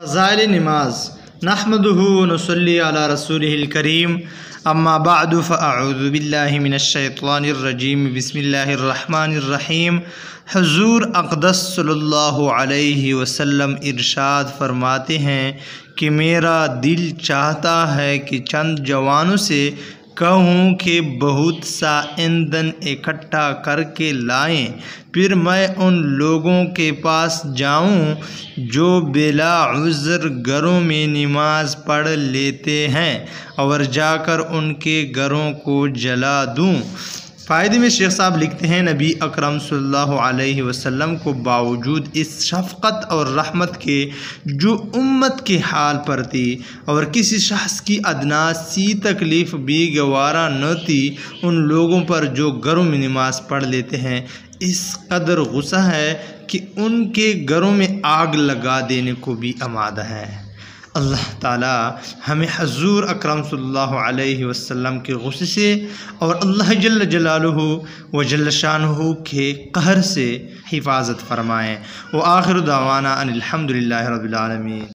فضائل نماز نحمده ونصلي على رسوله الكريم اما بعد فاعوذ باللہ من الشیطان الرجیم بسم اللہ الرحمن الرحیم۔ حضور اقدس صلی اللہ علیہ وسلم ارشاد فرماتے ہیں کہ میرا دل چاہتا ہے کہ چند جوانوں سے کہوں کہ بہت سا ایندھن اکٹھا کر کے لائیں، پھر میں ان لوگوں کے پاس جاؤں جو بلا عذر گھروں میں نماز پڑھ لیتے ہیں اور جا کر ان کے گھروں کو جلا دوں۔ فائدے میں شیخ صاحب لکھتے ہیں، نبی اکرم صلی اللہ علیہ وسلم کو باوجود اس شفقت اور رحمت کے جو امت کے حال پر تھی اور کسی شخص کی ادنا سی تکلیف بھی گوارا نہ تھی، ان لوگوں پر جو گھروں میں نماز پڑھ لیتے ہیں اس قدر غصہ ہے کہ ان کے گھروں میں آگ لگا دینے کو بھی آمادہ ہے۔ اللہ تعالی ہمیں حضور اکرم صلی اللہ علیہ وسلم کے غصے سے اور اللہ جل جلالہ و جل شانہ کے قہر سے حفاظت فرمائیں۔ وآخر دعوانا ان الحمد للہ رب العالمین۔